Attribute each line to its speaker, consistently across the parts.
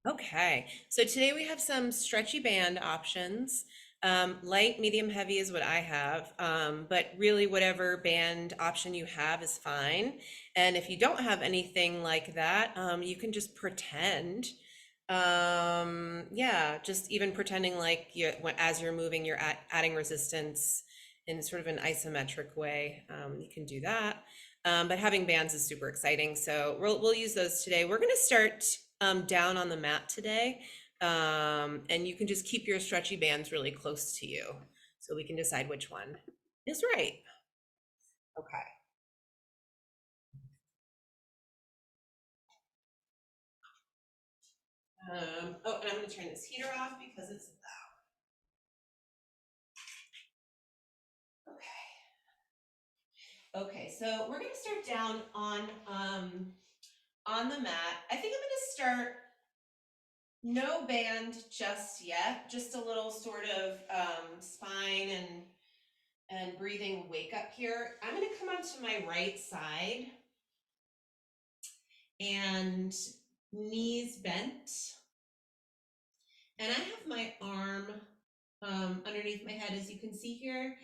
Speaker 1: Okay, so today we have some stretchy band options. Light, medium, heavy is what I have, but really whatever band option you have is fine. And if you don't have anything like that, you can just pretend. Yeah, just even pretending like as you're moving, you're adding resistance in sort of an isometric way. You can do that. But having bands is super exciting. So we'll use those today. We're going to start down on the mat today. And you can just keep your stretchy bands really close to you so we can decide which one is right. Okay. Oh, and I'm going to turn this heater off because it's loud. Okay, so we're going to start down on the mat. I think I'm going to start no band just yet, just a little sort of spine and breathing wake up here. I'm going to come onto my right side and knees bent. And I have my arm underneath my head, as you can see here.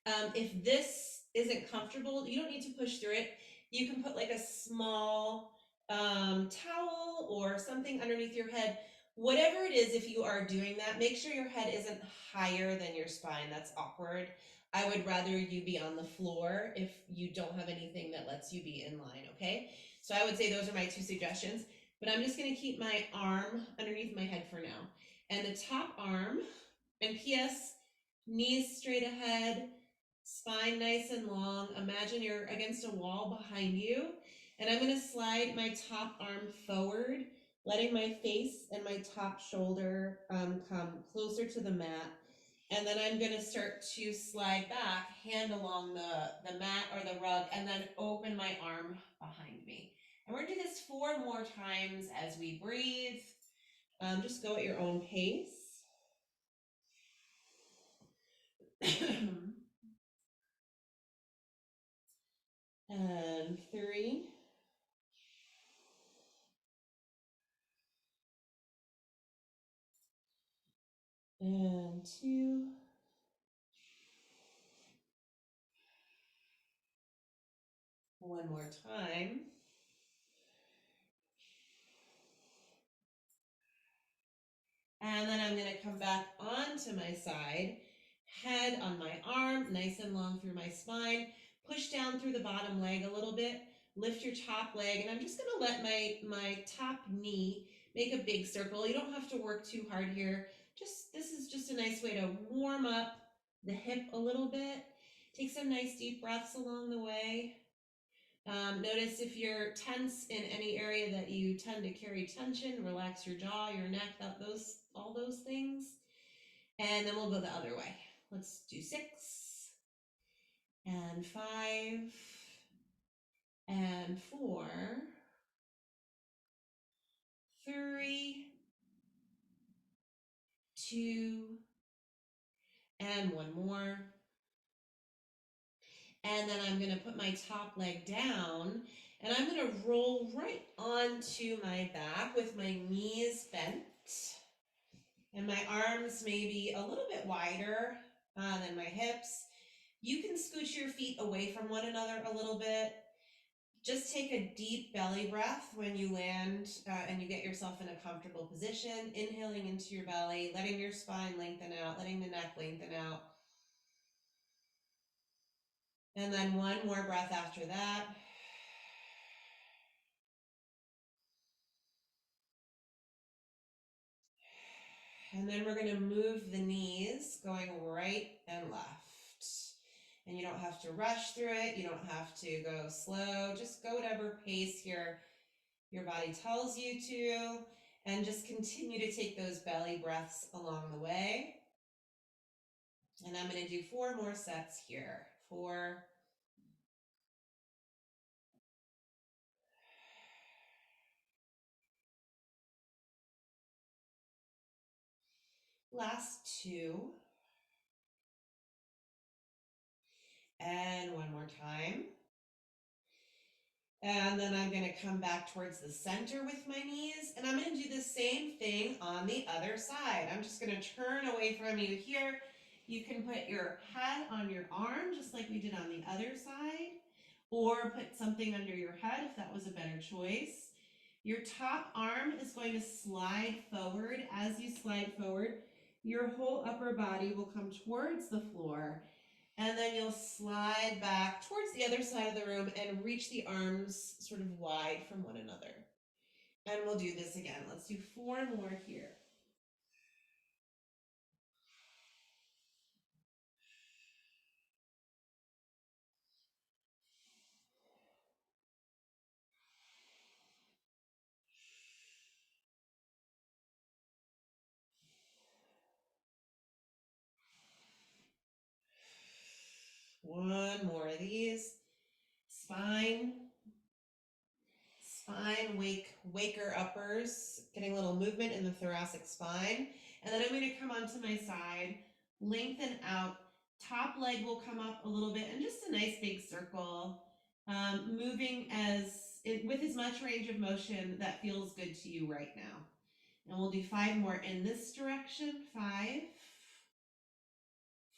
Speaker 1: If this isn't comfortable, you don't need to push through it. You can put like a small towel or something underneath your head. Whatever it is, if you are doing that, make sure your head isn't higher than your spine. That's awkward. I would rather you be on the floor if you don't have anything that lets you be in line, okay? So I would say those are my two suggestions, but I'm just gonna keep my arm underneath my head for now. And the top arm, and P.S., knees straight ahead, spine nice and long. Imagine you're against a wall behind you. And I'm going to slide my top arm forward, letting my face and my top shoulder come closer to the mat. And then I'm going to start to slide back, hand along the mat or the rug, and then open my arm behind me. And we're going to do this 4 more times as we breathe. Just go at your own pace. And 3, and 2, one more time. And then I'm going to come back onto my side, head on my arm, nice and long through my spine. Push down through the bottom leg a little bit. Lift your top leg, and I'm just going to let my top knee make a big circle. You don't have to work too hard here. This is just a nice way to warm up the hip a little bit. Take some nice deep breaths along the way. Notice if you're tense in any area that you tend to carry tension, relax your jaw, your neck, all those things. And then we'll go the other way. Let's do 6 and 5 and 4, 3, 2, and one more. And then I'm going to put my top leg down and I'm going to roll right onto my back with my knees bent. And my arms may be a little bit wider than my hips. You can scooch your feet away from one another a little bit. Just take a deep belly breath when you land and you get yourself in a comfortable position. Inhaling into your belly, letting your spine lengthen out, letting the neck lengthen out. And then one more breath after that. And then we're going to move the knees going right and left. And you don't have to rush through it. You don't have to go slow. Just go whatever pace your body tells you to. And just continue to take those belly breaths along the way. And I'm going to do 4 more sets here. 4. Last 2. And one more time. And then I'm gonna come back towards the center with my knees, and I'm gonna do the same thing on the other side. I'm just gonna turn away from you here. You can put your head on your arm, just like we did on the other side, or put something under your head if that was a better choice. Your top arm is going to slide forward. As you slide forward, your whole upper body will come towards the floor, and then you'll slide back towards the other side of the room and reach the arms sort of wide from one another. And we'll do this again. Let's do 4 more here. One more of these. Spine, waker uppers, getting a little movement in the thoracic spine. And then I'm going to come onto my side, lengthen out. Top leg will come up a little bit, and just a nice big circle, moving with as much range of motion that feels good to you right now. And we'll do 5 more in this direction. 5,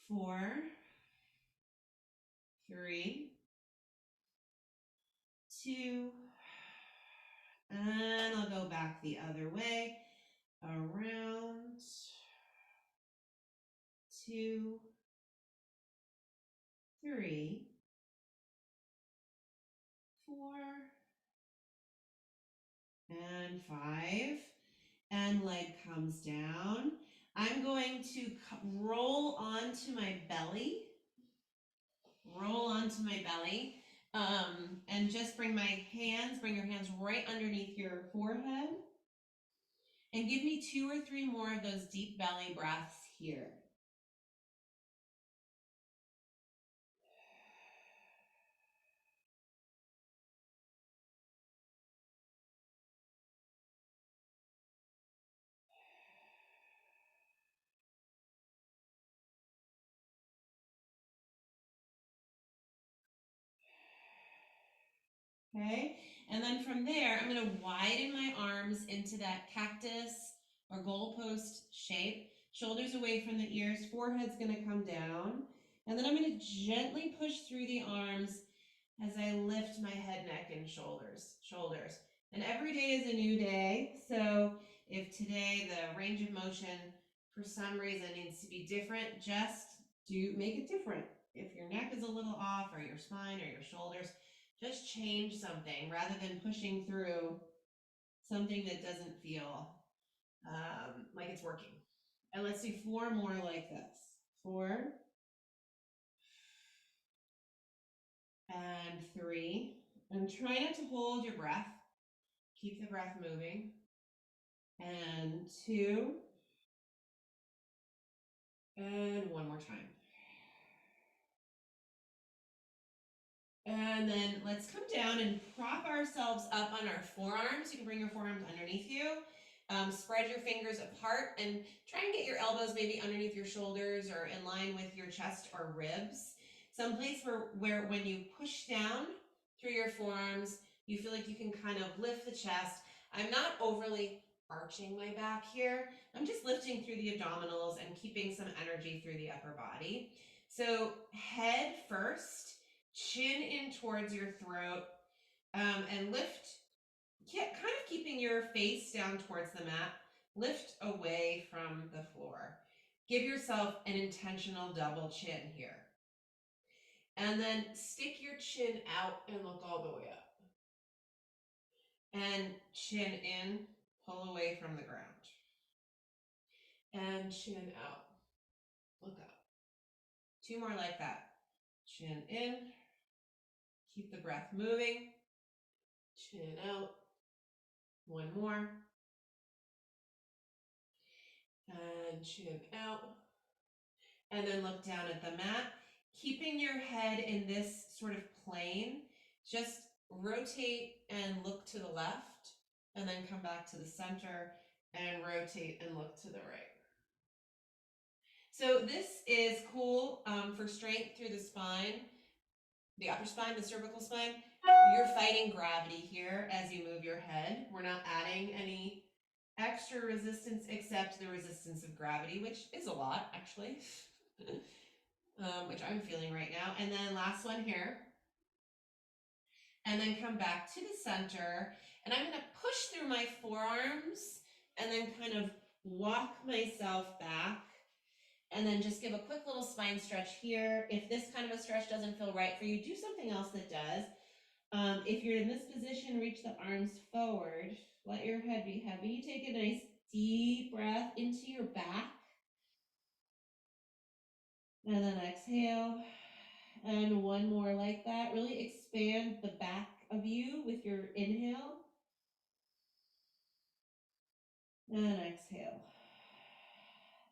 Speaker 1: 4, 3, 2, and I'll go back the other way, around, 2, 3, 4, and 5, and leg comes down. I'm going to roll onto my belly, and just bring your hands right underneath your forehead, and give me 2 or 3 more of those deep belly breaths here. Okay, and then from there, I'm going to widen my arms into that cactus or goalpost shape. Shoulders away from the ears, forehead's going to come down. And then I'm going to gently push through the arms as I lift my head, neck, and shoulders. And every day is a new day. So if today the range of motion for some reason needs to be different, just make it different. If your neck is a little off, or your spine or your shoulders, just change something rather than pushing through something that doesn't feel like it's working. And let's do 4 more like this. 4, and 3. And try not to hold your breath. Keep the breath moving. And 2. And 1 more time. And then let's come down and prop ourselves up on our forearms. You can bring your forearms underneath you. Spread your fingers apart and try and get your elbows maybe underneath your shoulders or in line with your chest or ribs. Someplace where when you push down through your forearms, you feel like you can kind of lift the chest. I'm not overly arching my back here. I'm just lifting through the abdominals and keeping some energy through the upper body. So head first, chin in towards your throat, and lift, kind of keeping your face down towards the mat. Lift away from the floor. Give yourself an intentional double chin here. And then stick your chin out and look all the way up. And chin in, pull away from the ground. And chin out, look up. 2 more like that. Chin in, keep the breath moving. Chin out. 1 more. And chin out. And then look down at the mat. Keeping your head in this sort of plane, just rotate and look to the left, and then come back to the center and rotate and look to the right. So this is cool for strength through the spine, the upper spine, the cervical spine. You're fighting gravity here as you move your head. We're not adding any extra resistance except the resistance of gravity, which is a lot actually, which I'm feeling right now. And then last one here. And then come back to the center. And I'm gonna push through my forearms and then kind of walk myself back. And then just give a quick little spine stretch here. If this kind of a stretch doesn't feel right for you, do something else that does. If you're in this position, reach the arms forward. Let your head be heavy. Take a nice deep breath into your back. And then exhale. And one more like that. Really expand the back of you with your inhale. And exhale.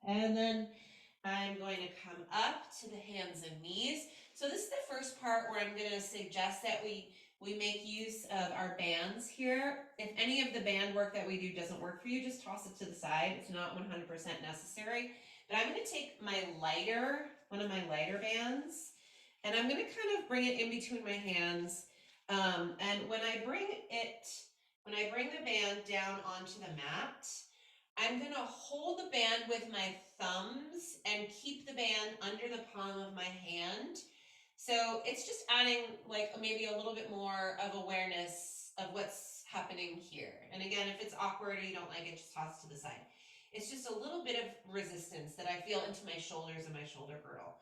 Speaker 1: And then I'm going to come up to the hands and knees. So this is the first part where I'm going to suggest that we make use of our bands here. If any of the band work that we do doesn't work for you, just toss it to the side. It's not 100% necessary. But I'm going to take one of my lighter bands, and I'm going to kind of bring it in between my hands. And when I bring the band down onto the mat, I'm going to hold the band with my thumbs and keep the band under the palm of my hand. So it's just adding like maybe a little bit more of awareness of what's happening here. And again, if it's awkward or you don't like it, just toss it to the side. It's just a little bit of resistance that I feel into my shoulders and my shoulder girdle.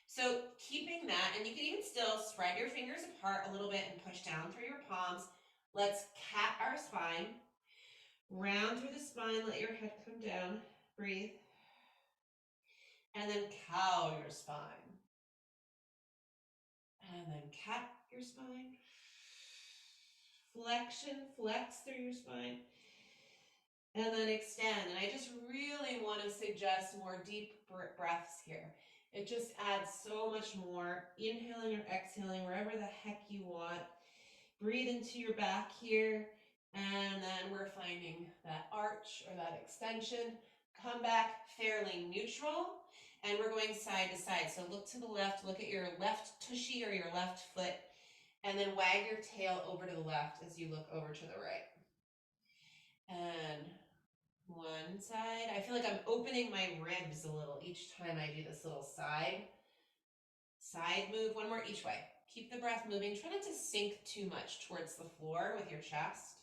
Speaker 1: So keeping that, and you can even still spread your fingers apart a little bit and push down through your palms. Let's cat our spine. Round through the spine, let your head come down, breathe. And then cow your spine. And then cat your spine. Flexion, flex through your spine. And then extend. And I just really want to suggest more deep breaths here. It just adds so much more. Inhaling or exhaling, wherever the heck you want. Breathe into your back here. And then we're finding that arch or that extension. Come back fairly neutral. And we're going side to side. So look to the left, look at your left tushy or your left foot, and then wag your tail over to the left as you look over to the right. And one side. I feel like I'm opening my ribs a little each time I do this little side move. One more each way. Keep the breath moving. Try not to sink too much towards the floor with your chest.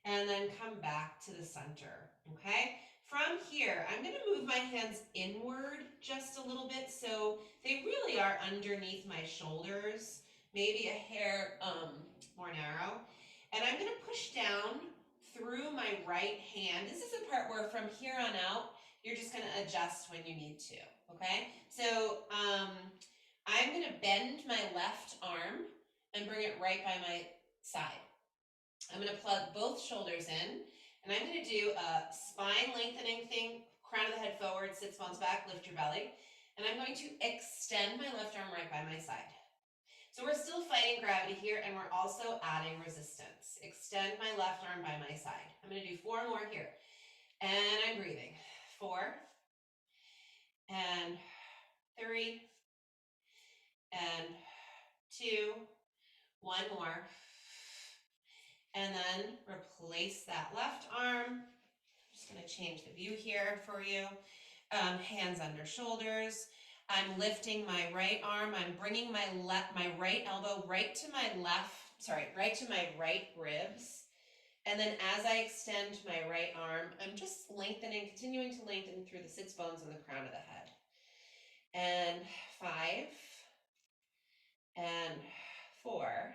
Speaker 1: And then come back to the center, okay? From here, I'm gonna move my hands inward just a little bit so they really are underneath my shoulders, maybe a hair more narrow. And I'm gonna push down through my right hand. This is the part where from here on out, you're just gonna adjust when you need to, okay? So I'm gonna bend my left arm and bring it right by my side. I'm going to plug both shoulders in, and I'm going to do a spine lengthening thing, crown of the head forward, sits bones back, lift your belly. And I'm going to extend my left arm right by my side. So we're still fighting gravity here, and we're also adding resistance. Extend my left arm by my side. I'm going to do 4 more here. And I'm breathing. 4, and 3, and 2, 1 more. And then replace that left arm. I'm just going to change the view here for you. Hands under shoulders. I'm lifting my right arm. I'm bringing my right elbow right to my right ribs. And then as I extend my right arm, I'm just continuing to lengthen through the sits bones and the crown of the head. And 5, and 4,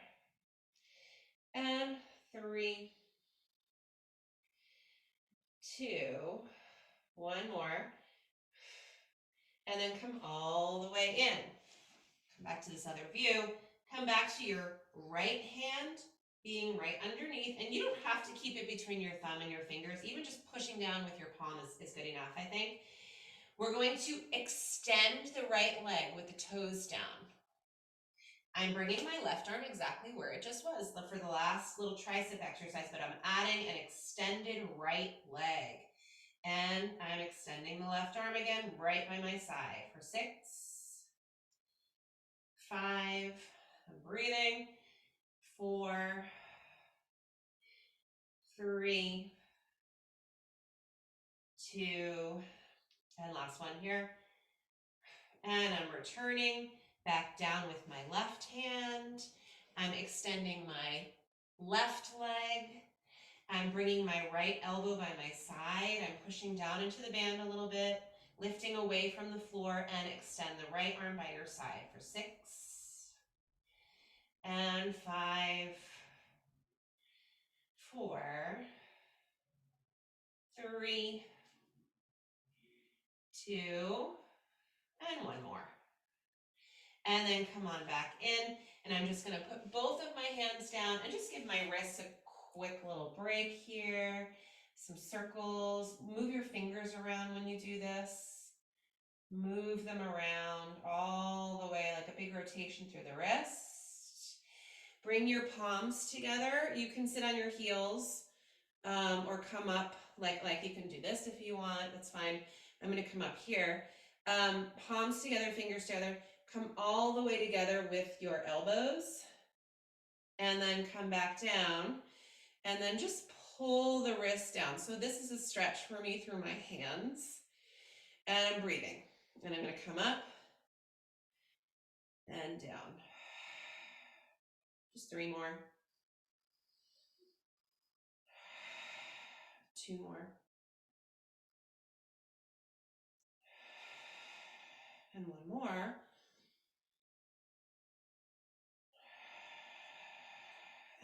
Speaker 1: and 3, 2, 1 more, and then come all the way in. Come back to this other view. Come back to your right hand being right underneath, and you don't have to keep it between your thumb and your fingers. Even just pushing down with your palm is good enough, I think. We're going to extend the right leg with the toes down. I'm bringing my left arm exactly where it just was for the last little tricep exercise, but I'm adding an extended right leg. And I'm extending the left arm again right by my side for 6, 5, I'm breathing. 4, 3, 2, and last one here. And I'm returning back down with my left hand. I'm extending my left leg. I'm bringing my right elbow by my side. I'm pushing down into the band a little bit, lifting away from the floor, and extend the right arm by your side for 6, and 5, 4, 3, 2, and one more. And then come on back in, and I'm just gonna put both of my hands down and just give my wrists a quick little break here. Some circles. Move your fingers around when you do this. Move them around all the way, like a big rotation through the wrist. Bring your palms together. You can sit on your heels or come up like you can do this if you want. That's fine. I'm going to come up here. Palms together, fingers together. Come all the way together with your elbows. And then come back down. And then just pull the wrist down. So this is a stretch for me through my hands. And I'm breathing. And I'm going to come up and down. Just 3 more. 2 more. And 1 more.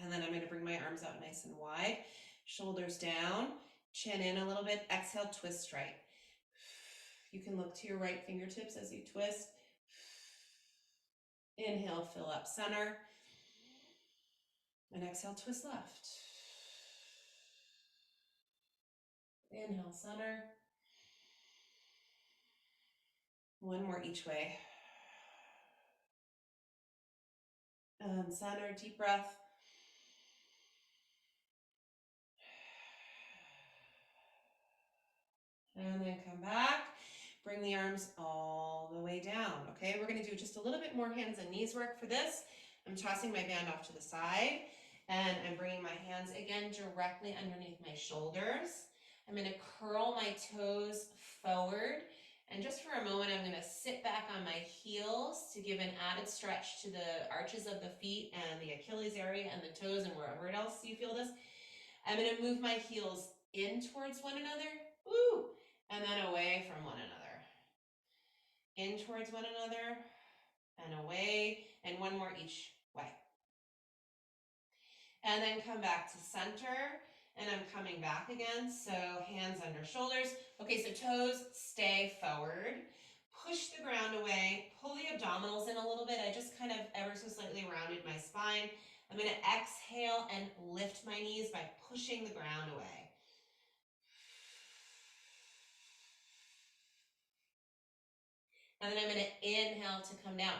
Speaker 1: And then I'm going to bring my arms out nice and wide. Shoulders down, chin in a little bit. Exhale, twist right. You can look to your right fingertips as you twist. Inhale, fill up center. And exhale, twist left. Inhale, center. 1 more each way. And center, deep breath. And then come back. Bring the arms all the way down, okay? We're gonna do just a little bit more hands and knees work for this. I'm tossing my band off to the side, and I'm bringing my hands again directly underneath my shoulders. I'm gonna curl my toes forward, and just for a moment, I'm gonna sit back on my heels to give an added stretch to the arches of the feet and the Achilles area and the toes and wherever else you feel this. I'm gonna move my heels in towards one another, woo, and then away from one another. In towards one another and away, and 1 more each way. And then come back to center, and I'm coming back again, so hands under shoulders. Okay, so toes stay forward. Push the ground away, pull the abdominals in a little bit. I just kind of ever so slightly rounded my spine. I'm gonna exhale and lift my knees by pushing the ground away. And then I'm going to inhale to come down.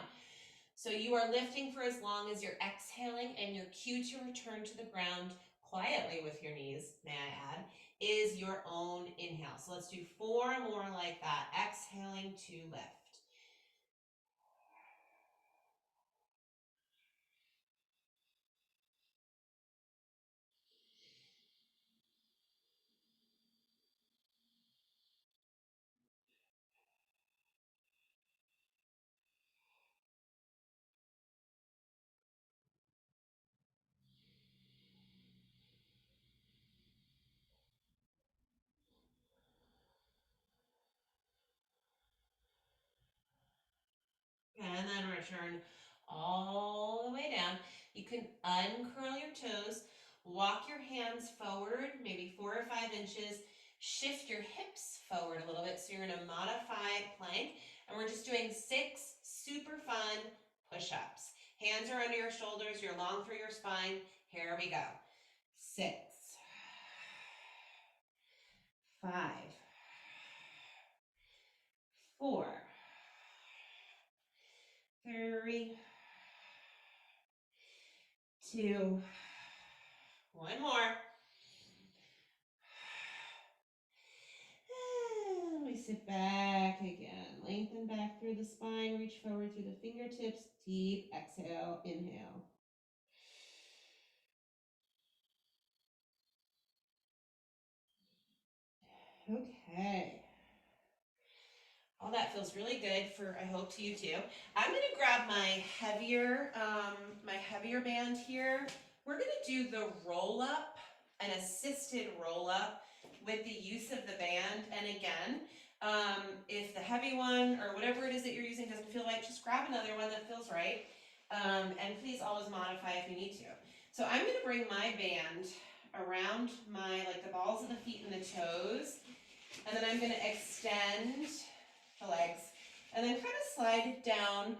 Speaker 1: So you are lifting for as long as you're exhaling, and your cue to return to the ground quietly with your knees, may I add, is your own inhale. So let's do 4 more like that, exhaling to lift. And then return all the way down. You can uncurl your toes, walk your hands forward, maybe 4 or 5 inches, shift your hips forward a little bit, so you're in a modified plank, and we're just doing 6 super fun push-ups. Hands are under your shoulders, you're long through your spine. Here we go. 6, 5, 4, 3, 2, 1 more. And we sit back again, lengthen back back through the spine, reach forward through the fingertips, deep exhale, inhale. Okay. All that feels really good for, I hope, to you too. I'm gonna grab my heavier band here. We're gonna do the roll up, an assisted roll up with the use of the band. And again, if the heavy one or whatever it is that you're using doesn't feel right, just grab another one that feels right. And please always modify if you need to. So I'm gonna bring my band around like the balls of the feet and the toes, and then I'm gonna extend the legs, and then kind of slide down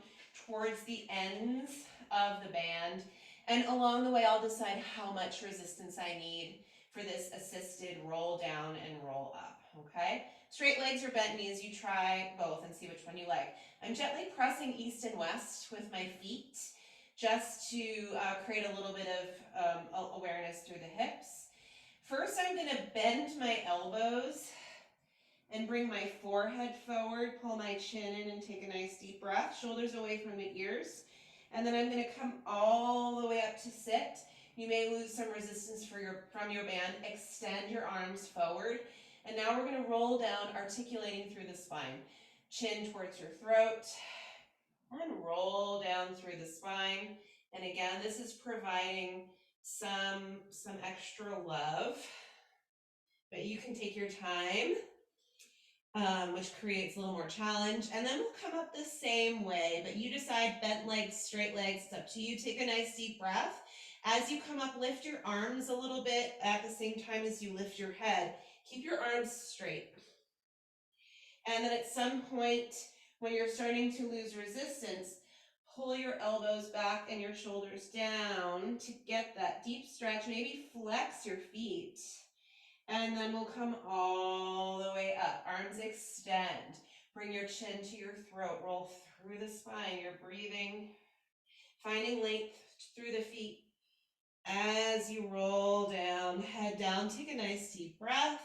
Speaker 1: towards the ends of the band. And along the way, I'll decide how much resistance I need for this assisted roll down and roll up, okay? Straight legs or bent knees, you try both and see which one you like. I'm gently pressing east and west with my feet just to create a little bit of awareness through the hips. First, I'm gonna bend my elbows and bring my forehead forward, pull my chin in and take a nice deep breath, shoulders away from the ears. And then I'm gonna come all the way up to sit. You may lose some resistance from your band. Extend your arms forward. And now we're gonna roll down, articulating through the spine. Chin towards your throat, and roll down through the spine. And again, this is providing some extra love, but you can take your time. Which creates a little more challenge. And then we'll come up the same way, but you decide bent legs, straight legs, it's up to you. Take a nice deep breath. As you come up, lift your arms a little bit at the same time as you lift your head. Keep your arms straight. And then at some point, when you're starting to lose resistance, pull your elbows back and your shoulders down to get that deep stretch. Maybe flex your feet. And then we'll come all the way up. Arms extend. Bring your chin to your throat. Roll through the spine. You're breathing, finding length through the feet. As you roll down, head down, take a nice deep breath.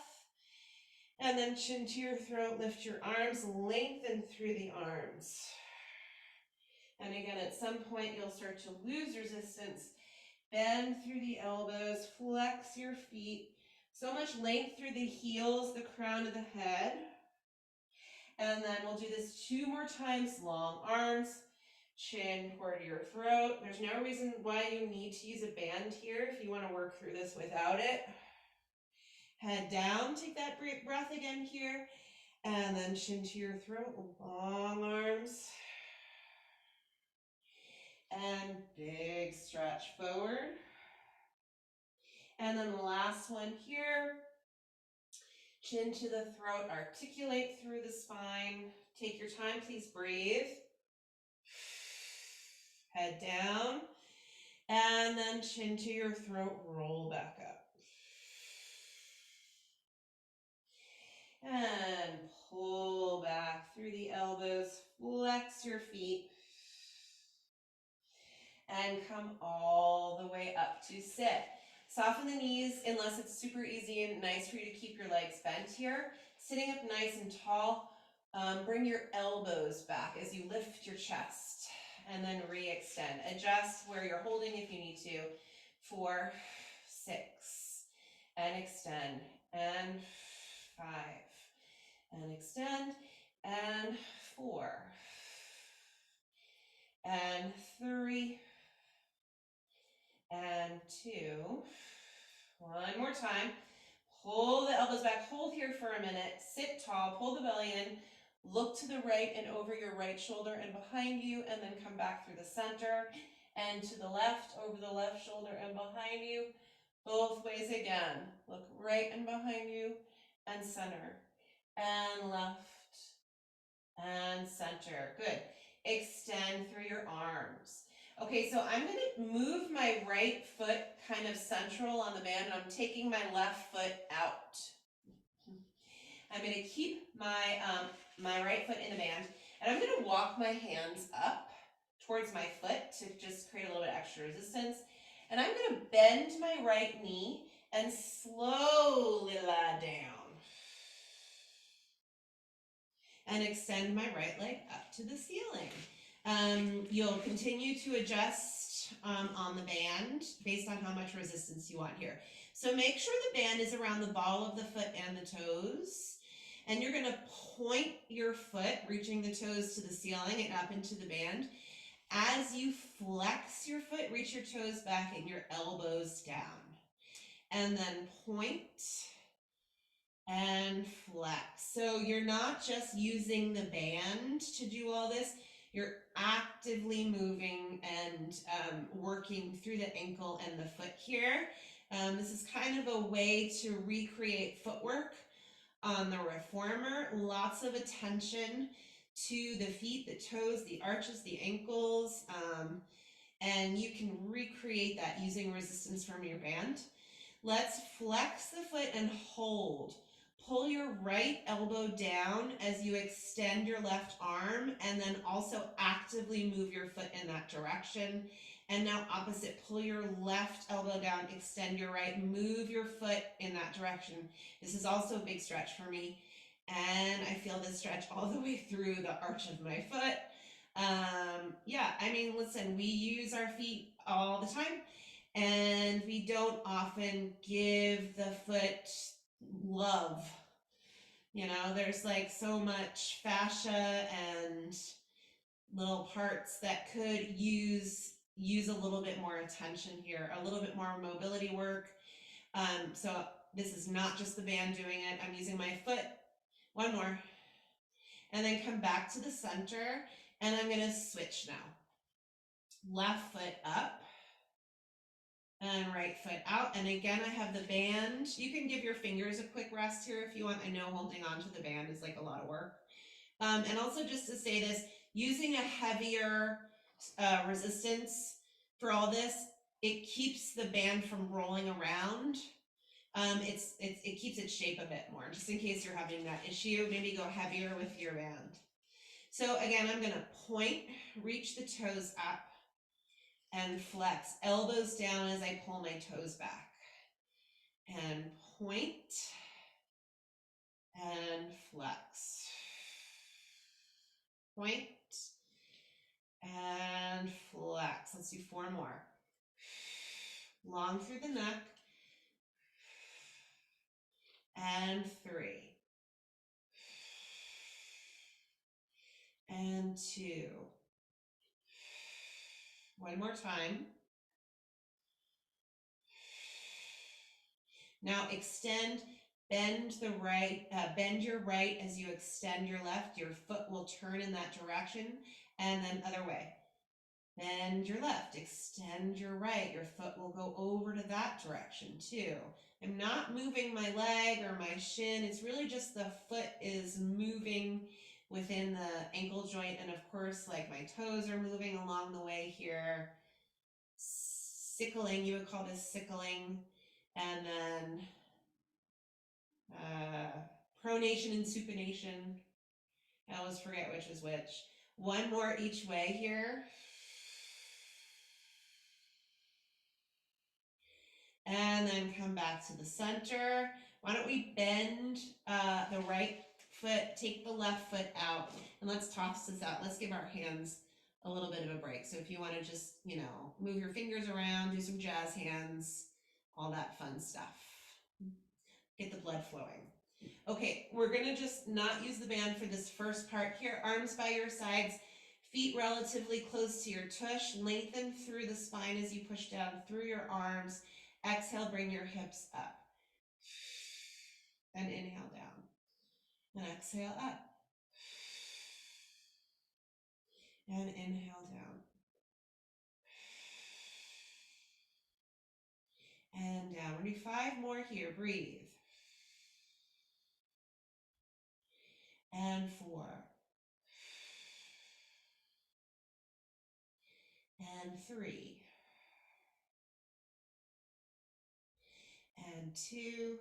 Speaker 1: And then chin to your throat, lift your arms, lengthen through the arms. And again, at some point, you'll start to lose resistance. Bend through the elbows, flex your feet. So much length through the heels, the crown of the head. And then we'll do this 2 more times. Long arms, chin toward your throat. There's no reason why you need to use a band here if you want to work through this without it. Head down, take that breath again here. And then chin to your throat, long arms. And big stretch forward. And then the last one here. Chin to the throat, articulate through the spine. Take your time, please breathe. Head down, and then chin to your throat, roll back up. And pull back through the elbows, flex your feet, and come all the way up to sit. Soften the knees unless it's super easy and nice for you to keep your legs bent here. Sitting up nice and tall. Bring your elbows back as you lift your chest and then re-extend. Adjust where you're holding if you need to. 4, 6, and extend, and 5, and extend, and 4, and 3, and 2. One more time. Pull the elbows back, hold here for a minute, sit tall, pull the belly in, look to the right and over your right shoulder and behind you, and then come back through the center, and to the left, over the left shoulder and behind you, both ways again. Look right and behind you, and center, and left, and center. Good. Extend through your arms. Okay, so I'm gonna move my right foot kind of central on the band, and I'm taking my left foot out. I'm gonna keep my, my right foot in the band, and I'm gonna walk my hands up towards my foot to just create a little bit extra resistance. And I'm gonna bend my right knee and slowly lie down. and extend my right leg up to the ceiling. You'll continue to adjust on the band based on how much resistance you want here. So make sure the band is around the ball of the foot and the toes. And you're gonna point your foot, reaching the toes to the ceiling and up into the band. As you flex your foot, reach your toes back and your elbows down. And then point and flex. So you're not just using the band to do all this, you're actively moving and working through the ankle and the foot here. This is kind of a way to recreate footwork on the reformer. Lots of attention to the feet, the toes, the arches, the ankles, and you can recreate that using resistance from your band. Let's flex the foot and hold. Pull your right elbow down as you extend your left arm, and then also actively move your foot in that direction. And now opposite, pull your left elbow down, extend your right, move your foot in that direction. This is also a big stretch for me, and I feel this stretch all the way through the arch of my foot. Yeah, I mean, listen, we use our feet all the time, and we don't often give the foot love. You know, there's like so much fascia and little parts that could use a little bit more attention here, a little bit more mobility work. So this is not just the band doing it. I'm using my foot. One more. And then come back to the center, and I'm gonna switch now. Left foot up and right foot out. And again, I have the band. You can give your fingers a quick rest here if you want. I know holding on to the band is like a lot of work. And also just to say this, using a heavier resistance for all this, it keeps the band from rolling around. It keeps its shape a bit more, just in case you're having that issue. Maybe go heavier with your band. So again, I'm gonna point, reach the toes up, and flex. Elbows down as I pull my toes back. And point, and flex. Point, and flex. Let's do 4 more. Long through the neck. And 3. And 2. One more time. Now extend, bend your right as you extend your left. Your foot will turn in that direction, and then other way. Bend your left, extend your right. Your foot will go over to that direction too. I'm not moving my leg or my shin. It's really just the foot is moving within the ankle joint. And of course, like my toes are moving along the way here. Sickling, you would call this sickling. And then pronation and supination. I always forget which is which. One more each way here. And then come back to the center. Why don't we bend the right foot, take the left foot out, and let's toss this out. Let's give our hands a little bit of a break. So if you want to just, move your fingers around, do some jazz hands, all that fun stuff. Get the blood flowing. Okay, we're gonna just not use the band for this first part here. Arms by your sides, feet relatively close to your tush. Lengthen through the spine as you push down through your arms. Exhale, bring your hips up. And inhale down. And exhale up. And inhale down. And down. We're gonna do 5 more here. Breathe. And 4. And 3. And 2.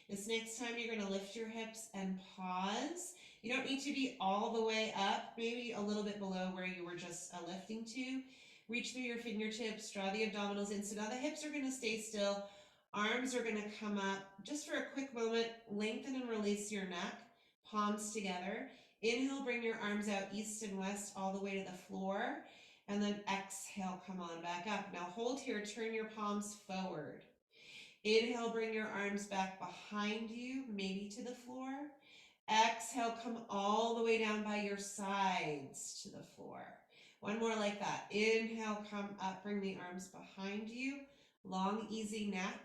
Speaker 1: This next time you're going to lift your hips and pause. You don't need to be all the way up, maybe a little bit below where you were just lifting to. Reach through your fingertips, draw the abdominals in. So now the hips are going to stay still. Arms are gonna come up just for a quick moment, lengthen and release your neck, palms together. Inhale, bring your arms out east and west all the way to the floor. And then exhale, come on back up. Now hold here, turn your palms forward. Inhale, bring your arms back behind you, maybe to the floor. Exhale, come all the way down by your sides to the floor. One more like that. Inhale, come up, bring the arms behind you. Long, easy neck.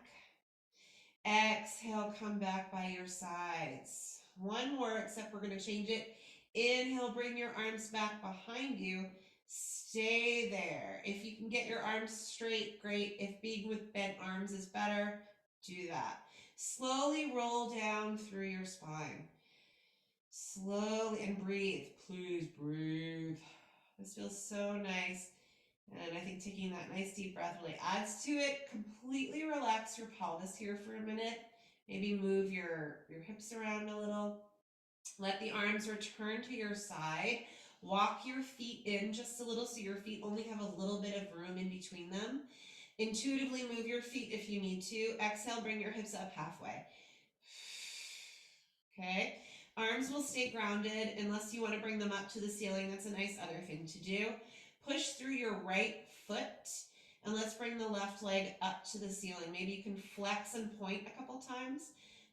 Speaker 1: Exhale, come back by your sides. One more, except we're going to change it. Inhale, bring your arms back behind you. Stay there. If you can get your arms straight, great. If being with bent arms is better, do that. Slowly roll down through your spine. Slowly, and breathe. Please breathe. This feels so nice. And I think taking that nice deep breath really adds to it. Completely relax your pelvis here for a minute. Maybe move your hips around a little. Let the arms return to your side. Walk your feet in just a little so your feet only have a little bit of room in between them. Intuitively move your feet if you need to. Exhale, bring your hips up halfway. Okay, arms will stay grounded unless you want to bring them up to the ceiling. That's a nice other thing to do. Push through your right foot, and let's bring the left leg up to the ceiling. Maybe you can flex and point a couple times.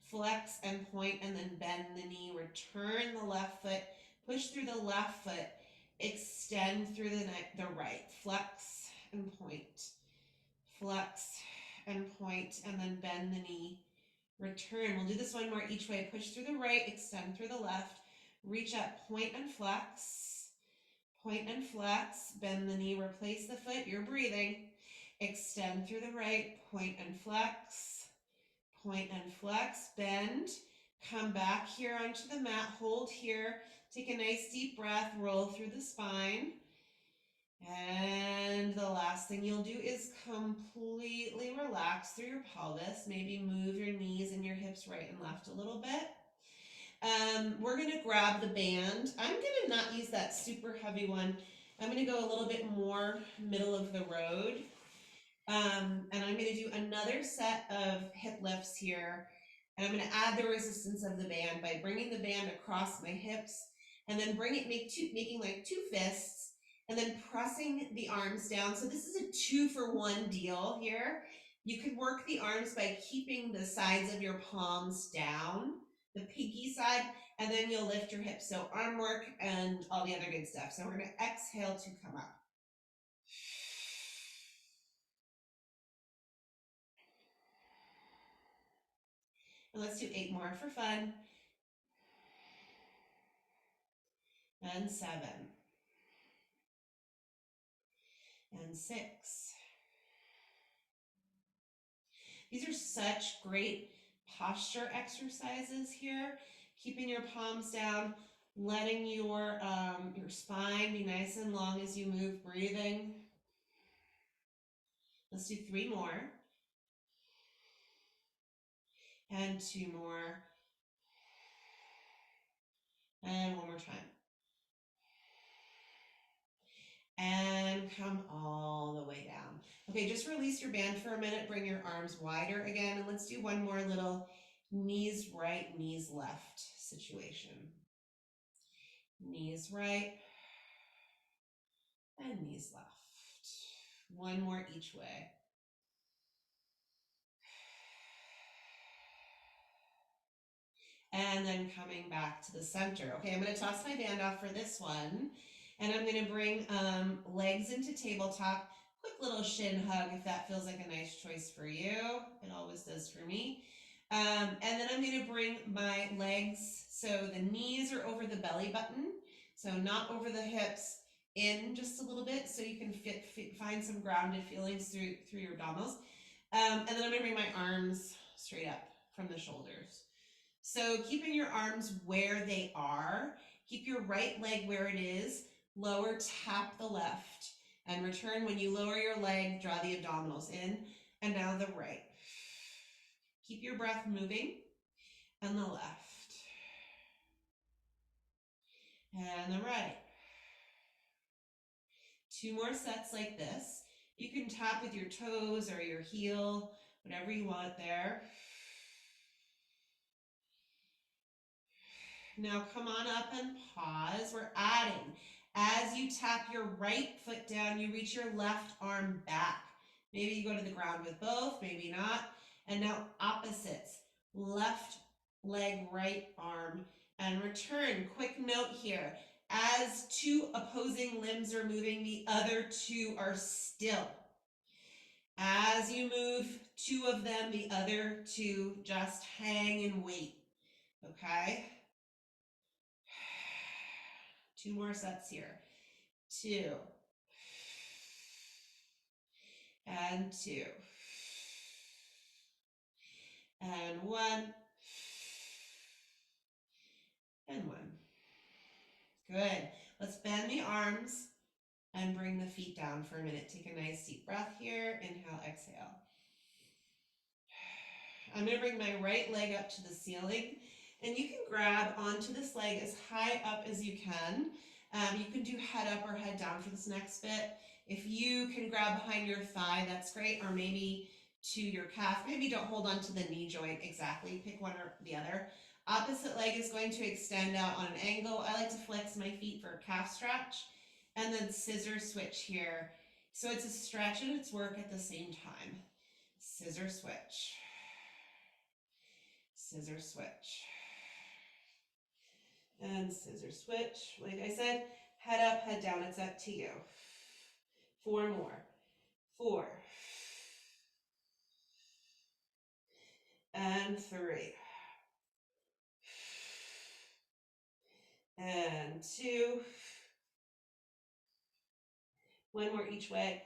Speaker 1: Flex and point, and then bend the knee. Return the left foot. Push through the left foot. Extend through the right. Flex and point. Flex and point, and then bend the knee. Return. We'll do this one more each way. Push through the right, extend through the left. Reach up, point and flex. Point and flex. Bend the knee, replace the foot. You're breathing. Extend through the right, point and flex. Point and flex. Bend. Come back here onto the mat. Hold here. Take a nice deep breath. Roll through the spine. And the last thing you'll do is completely relax through your pelvis. Maybe move your knees and your hips right and left a little bit. We're going to grab the band. I'm going to not use that super heavy one. I'm going to go a little bit more middle of the road. And I'm going to do another set of hip lifts here. And I'm going to add the resistance of the band by bringing the band across my hips and then making like two fists and then pressing the arms down. So this is a 2-for-1 deal here. You can work the arms by keeping the sides of your palms down, the pinky side, and then you'll lift your hips. So arm work and all the other good stuff. So we're going to exhale to come up. And let's do 8 more for fun. And 7. And 6. These are such great posture exercises here. Keeping your palms down, letting your spine be nice and long as you move, breathing. Let's do 3 more. And 2 more. And 1 more time. And come all the way down. Okay, just release your band for a minute. Bring your arms wider again. And let's do one more little knees right, knees left situation. Knees right and knees left. 1 more each way. And then coming back to the center. Okay, I'm going to toss my band off for this one. And I'm going to bring legs into tabletop. Quick little shin hug if that feels like a nice choice for you. It always does for me. And then I'm going to bring my legs so the knees are over the belly button. So not over the hips, in just a little bit so you can find some grounded feelings through your abdominals. And then I'm going to bring my arms straight up from the shoulders. So keeping your arms where they are, keep your right leg where it is, lower, tap the left, and return. When you lower your leg, draw the abdominals in, and now the right. Keep your breath moving, and the left, and the right. 2 more sets like this. You can tap with your toes or your heel, whatever you want there. Now come on up and pause. We're adding. As you tap your right foot down, you reach your left arm back. Maybe you go to the ground with both, maybe not. And now opposites. Left leg, right arm, and return. Quick note here. As two opposing limbs are moving, the other two are still. As you move two of them, the other two just hang and wait. Okay? 2 more sets here. 2. And 2. And 1. And 1. Good. Let's bend the arms and bring the feet down for a minute. Take a nice deep breath here. Inhale, exhale. I'm going to bring my right leg up to the ceiling, and you can grab onto this leg as high up as you can. You can do head up or head down for this next bit. If you can grab behind your thigh, that's great, or maybe to your calf. Maybe don't hold on to the knee joint exactly. Pick one or the other. Opposite leg is going to extend out on an angle. I like to flex my feet for a calf stretch, and then scissor switch here. So it's a stretch and it's work at the same time. Scissor switch. Scissor switch. And scissor switch. Like I said, head up, head down. It's up to you. 4 more. 4. And 3. And 2. 1 more each way.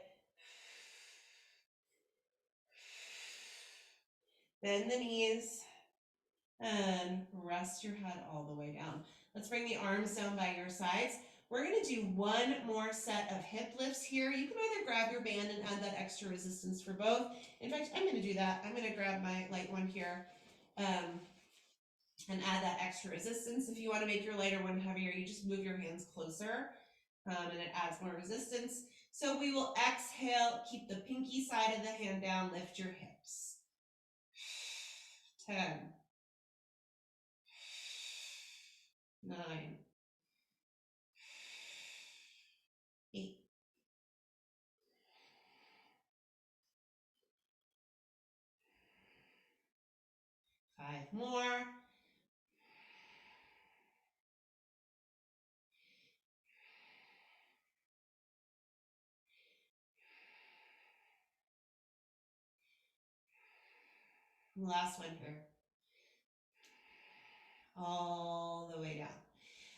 Speaker 1: Bend the knees and rest your head all the way down. Let's bring the arms down by your sides. We're going to do 1 more set of hip lifts here. You can either grab your band and add that extra resistance for both. In fact, I'm going to do that. I'm going to grab my light one here and add that extra resistance. If you want to make your lighter one heavier, you just move your hands closer and it adds more resistance. So we will exhale, keep the pinky side of the hand down, lift your hips. 10, 9, 8, 5 more. Last one here. All the way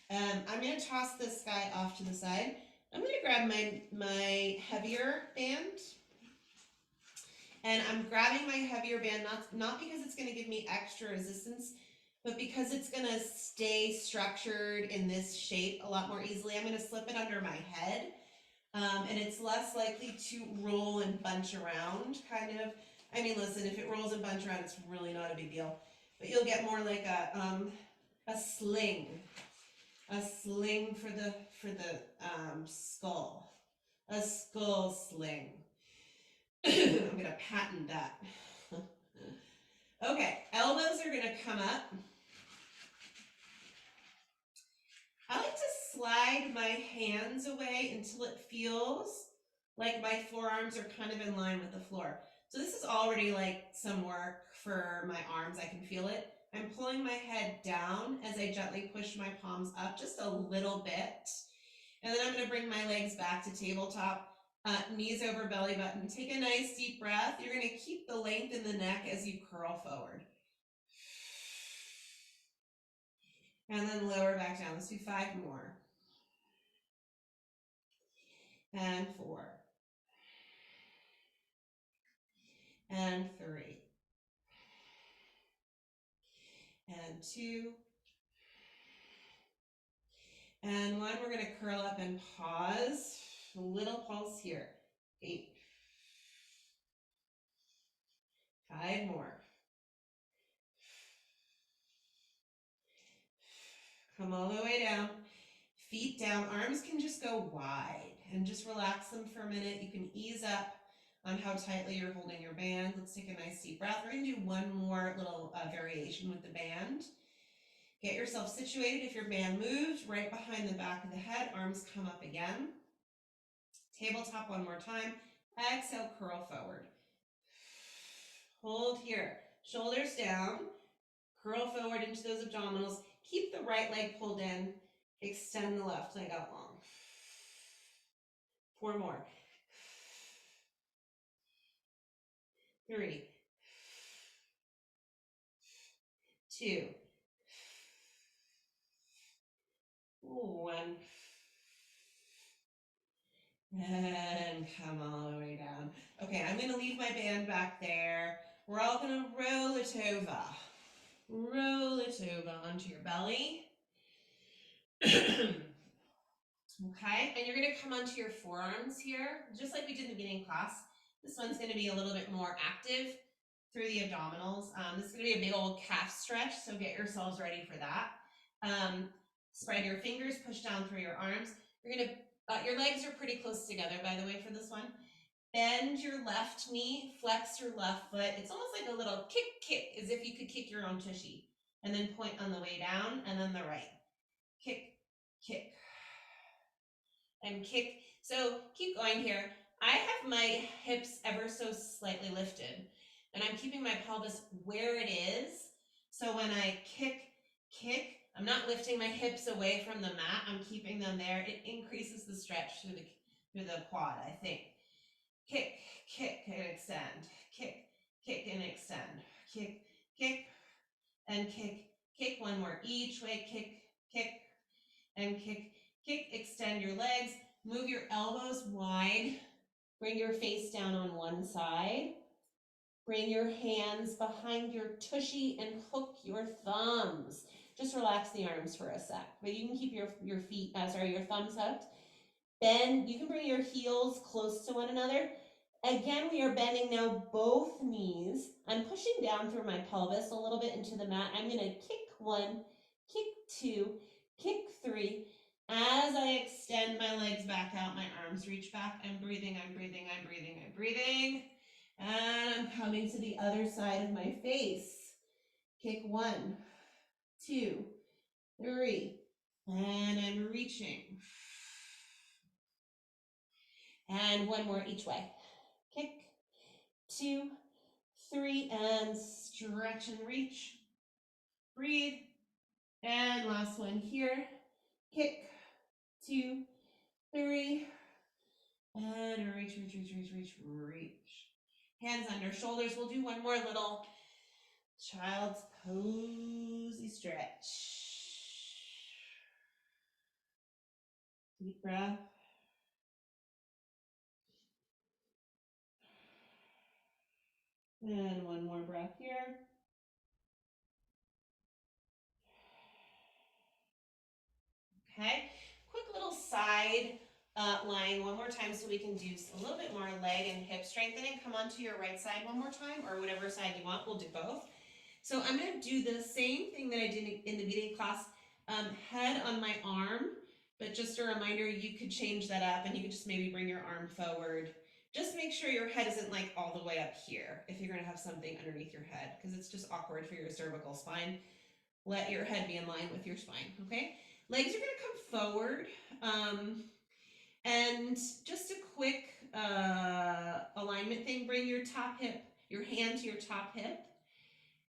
Speaker 1: down. I'm going to toss this guy off to the side. I'm going to grab my heavier band. And I'm grabbing my heavier band, not because it's going to give me extra resistance, but because it's going to stay structured in this shape a lot more easily. I'm going to slip it under my head, and it's less likely to roll and bunch around, kind of. I mean, listen, if it rolls and bunch around, it's really not a big deal. But you'll get more like a sling for the skull, a skull sling. I'm going to patent that. Okay, elbows are going to come up. I like to slide my hands away until it feels like my forearms are kind of in line with the floor. So this is already like some work for my arms. I can feel it. I'm pulling my head down as I gently push my palms up just a little bit. And then I'm going to bring my legs back to tabletop. Knees over belly button. Take a nice deep breath. You're going to keep the length in the neck as you curl forward. And then lower back down. Let's do 5 more. And 4. And 3. And 2. And 1. We're going to curl up and pause. A little pulse here. 8. 5 more. Come all the way down. Feet down. Arms can just go wide and just relax them for a minute. You can ease up on how tightly you're holding your band. Let's take a nice deep breath. We're gonna do one more little variation with the band. Get yourself situated. If your band moves, right behind the back of the head, arms come up again. Tabletop one more time. Exhale, curl forward. Hold here. Shoulders down. Curl forward into those abdominals. Keep the right leg pulled in. Extend the left leg out long. 4 more. 3, 2, 1. And come all the way down. Okay, I'm going to leave my band back there. We're all going to roll it over. Roll it over onto your belly. Okay, and you're going to come onto your forearms here, just like we did in the beginning class. This one's going to be a little bit more active through the abdominals. This is going to be a big old calf stretch, so get yourselves ready for that. Spread your fingers, push down through your arms. You're going to your legs are pretty close together, by the way, for this one. Bend your left knee, flex your left foot. It's almost like a little kick, as if you could kick your own tushy. And then point on the way down, and then the right. Kick, and kick. So keep going here. I have my hips ever so slightly lifted, and I'm keeping my pelvis where it is. So when I kick, I'm not lifting my hips away from the mat. I'm keeping them there. It increases the stretch through the quad, I think. Kick, and extend. Kick, and extend. Kick, and kick. Kick one more each way. Kick, and kick. Extend your legs. Move your elbows wide. Bring your face down on one side. Bring your hands behind your tushy and hook your thumbs. Just relax the arms for a sec, but you can keep your thumbs hooked. Bend, you can bring your heels close to one another. Again, we are bending now both knees. I'm pushing down through my pelvis a little bit into the mat. I'm gonna kick 1, kick 2, kick 3. As I extend my legs back out, my arms reach back. I'm breathing. And I'm coming to the other side of my face. Kick 1, 2, 3, and I'm reaching. And one more each way. Kick, 2, 3, and stretch and reach. Breathe. And last one here. Kick, 2, 3, and reach. Hands under shoulders. We'll do one more little child's posy stretch. Deep breath. And one more breath here. Okay, quick little side line one more time so we can do a little bit more leg and hip strengthening. Come onto your right side one more time, or whatever side you want. We'll do both. So I'm going to do the same thing that I did in the beginning class, head on my arm, but just a reminder, you could change that up and you could just maybe bring your arm forward. Just make sure your head isn't like all the way up here if you're going to have something underneath your head, because it's just awkward for your cervical spine. Let your head be in line with your spine, okay? Legs are going to come forward. And just a quick alignment thing, bring your hand to your top hip.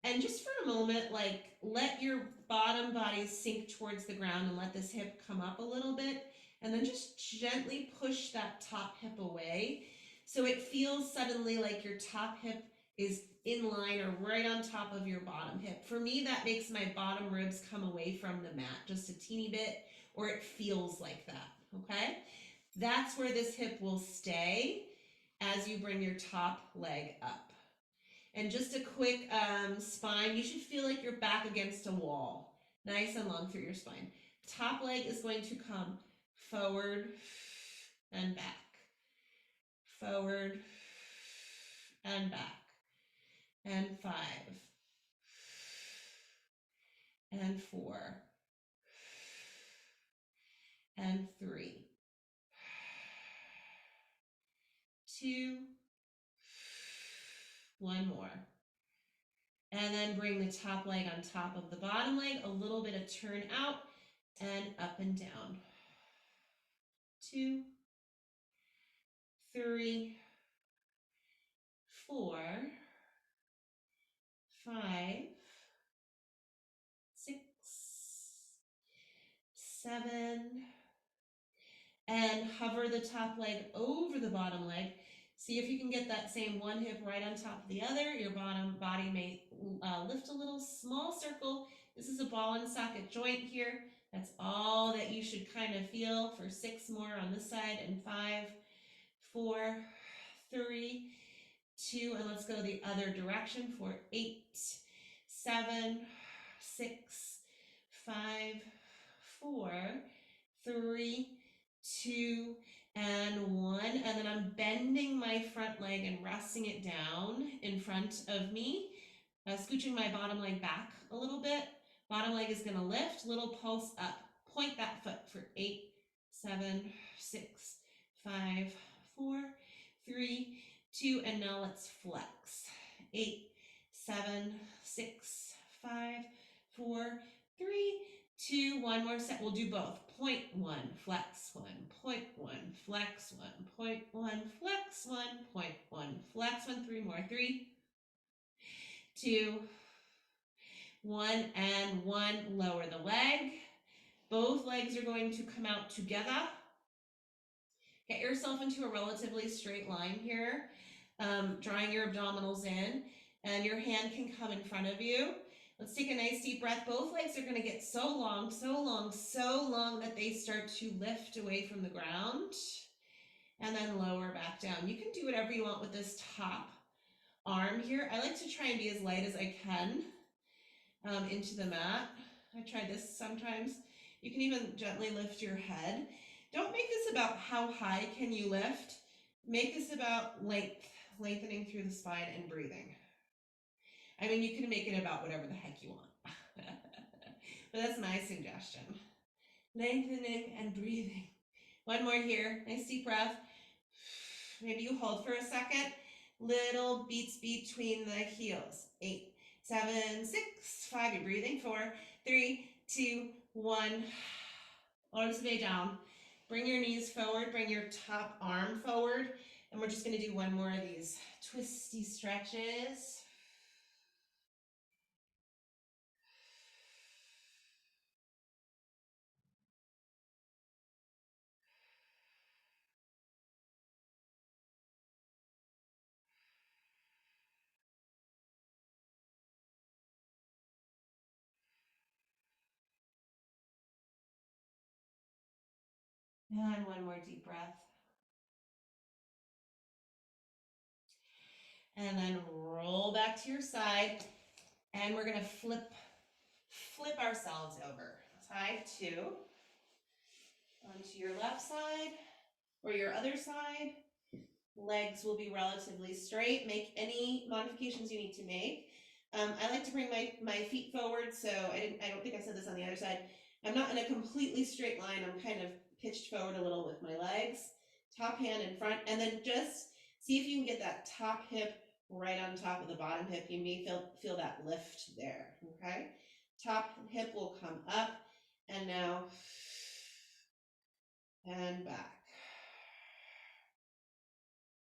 Speaker 1: And just for a moment, like, let your bottom body sink towards the ground and let this hip come up a little bit. And then just gently push that top hip away. So it feels suddenly like your top hip is in line or right on top of your bottom hip. For me, that makes my bottom ribs come away from the mat just a teeny bit, or it feels like that, okay? That's where this hip will stay as you bring your top leg up. And just a quick spine, you should feel like you're back against a wall. Nice and long through your spine. Top leg is going to come forward and back. Forward and back. And 5. And 4. And 3. 2. One more. And then bring the top leg on top of the bottom leg, a little bit of turn out and up and down. 2, 3, 4, 5, 6, 7, and hover the top leg over the bottom leg. See if you can get that same one hip right on top of the other. Your bottom body may lift a little, small circle. This is a ball and socket joint here. That's all that you should kind of feel for 6 more on this side, and 5, 4, 3, 2, and let's go the other direction for 8, 7, 6, 5, 4, 3, 2, and 1. And then I'm bending my front leg and resting it down in front of me, scooching my bottom leg back a little bit. Bottom leg is going to lift, little pulse up. Point that foot for 8, 7, 6, 5, 4, 3, 2, and now let's flex. 8, 7, 6, 5, 4, 3, 2, one more set. We'll do both. Point 1, flex 1, point 1, flex 1, point 1, flex 1, point 1, flex 1, 3 more. 3, 2, 1, and 1. Lower the leg. Both legs are going to come out together. Get yourself into a relatively straight line here, drawing your abdominals in, and your hand can come in front of you. Let's take a nice deep breath. Both legs are going to get so long, so long, so long that they start to lift away from the ground, and then lower back down. You can do whatever you want with this top arm here. I like to try and be as light as I can into the mat. I try this sometimes. You can even gently lift your head. Don't make this about how high can you lift. Make this about lengthening through the spine and breathing. I mean, you can make it about whatever the heck you want. But that's my suggestion. Lengthening and breathing. One more here. Nice deep breath. Maybe you hold for a second. Little beats between the heels. 8, 7, 6, 5. You're breathing. 4, 3, 2, 1. Arms way down. Bring your knees forward. Bring your top arm forward. And we're just going to do one more of these twisty stretches. And one more deep breath. And then roll back to your side. And we're going to flip ourselves over. Side 2. Onto your left side or your other side. Legs will be relatively straight. Make any modifications you need to make. I like to bring my feet forward, so I don't think I said this on the other side. I'm not in a completely straight line. I'm kind of pitched forward a little with my legs. Top hand in front, and then just see if you can get that top hip right on top of the bottom hip. You may feel that lift there, okay? Top hip will come up, and now, and back,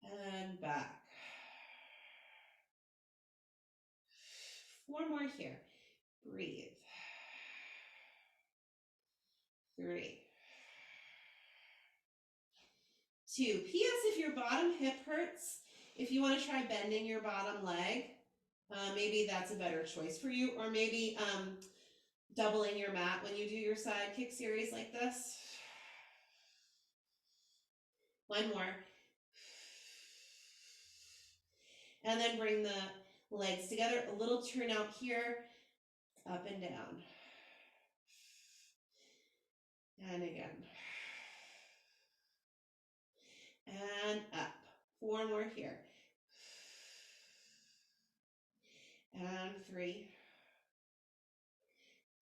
Speaker 1: and back. 4 more here. Breathe. 3, 2. P.S. If your bottom hip hurts, if you want to try bending your bottom leg, maybe that's a better choice for you, or maybe doubling your mat when you do your side kick series like this. 1 more. And then bring the legs together, a little turn out here, up and down. And again. And up. 4 more here. And 3,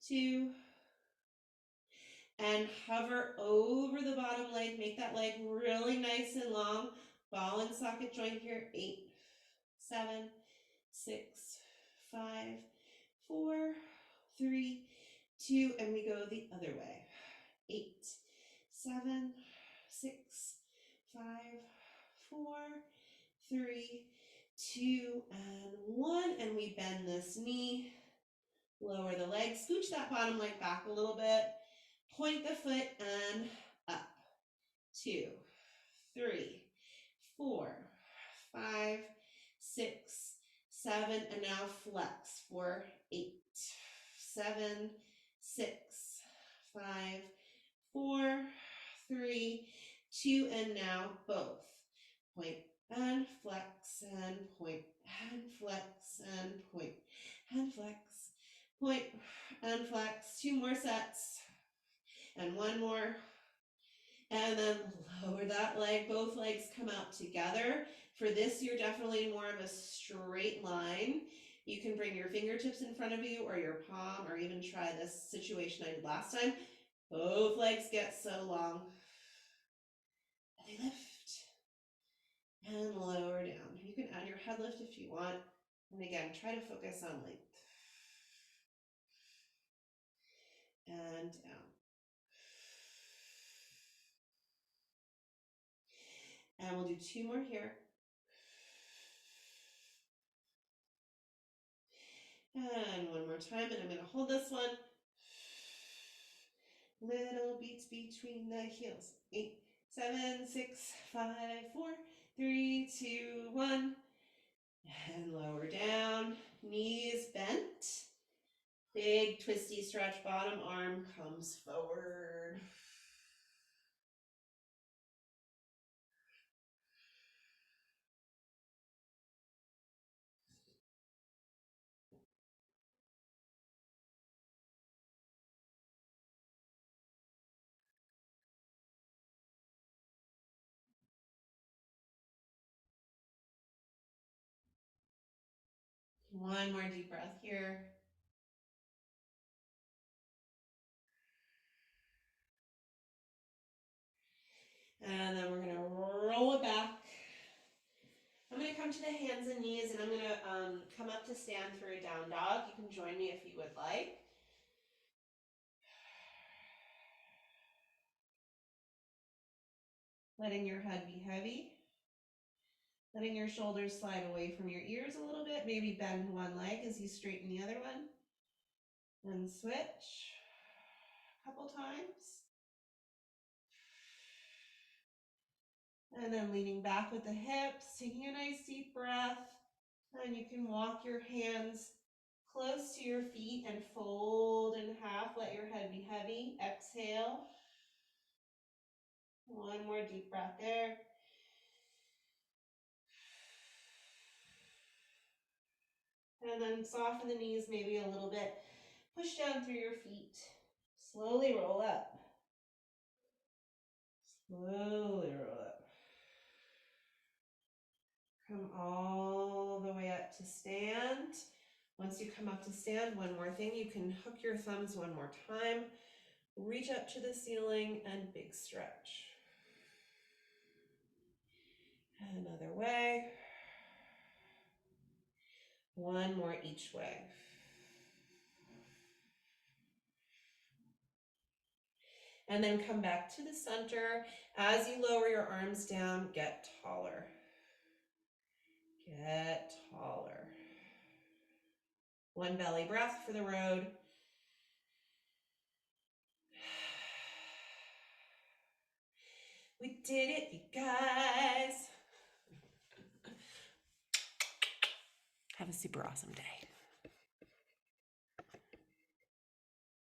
Speaker 1: 2, and hover over the bottom leg. Make that leg really nice and long. Ball and socket joint here. 8, 7, 6, 5, 4, 3, 2, and we go the other way. 8, 7, 6, 5, 4, 3, 2, and 1, and we bend this knee, lower the leg, scooch that bottom leg back a little bit, point the foot and up. 2, 3, 4, 5, 6, 7, and now flex for 8, 7, 6, 5, 4, 3, 2, and now both. Point and flex and point and flex and point and flex, point and flex. 2 more sets and 1 more. And then lower that leg, both legs come out together. For this, you're definitely more of a straight line. You can bring your fingertips in front of you or your palm, or even try this situation I did last time. Both legs get so long. And they lift and lower down. You can add your head lift if you want. And again, try to focus on length. And down. And we'll do 2 more here. And 1 more time, and I'm going to hold this one. Little beats between the heels. 8, 7, 6, 5, 4, 3, 2, 1. And lower down, knees bent. Big twisty stretch, bottom arm comes forward. One more deep breath here. And then we're going to roll it back. I'm going to come to the hands and knees, and I'm going to come up to stand for a down dog. You can join me if you would like. Letting your head be heavy. Letting your shoulders slide away from your ears a little bit. Maybe bend one leg as you straighten the other one. And switch a couple times. And then leaning back with the hips, taking a nice deep breath. And you can walk your hands close to your feet and fold in half. Let your head be heavy. Exhale. One more deep breath there. And then soften the knees maybe a little bit. Push down through your feet. Slowly roll up. Slowly roll up. Come all the way up to stand. Once you come up to stand, one more thing, you can hook your thumbs one more time. Reach up to the ceiling and big stretch. Another way. One more each way. And then come back to the center. As you lower your arms down, get taller. Get taller. One belly breath for the road. We did it, you guys. Have a super awesome day.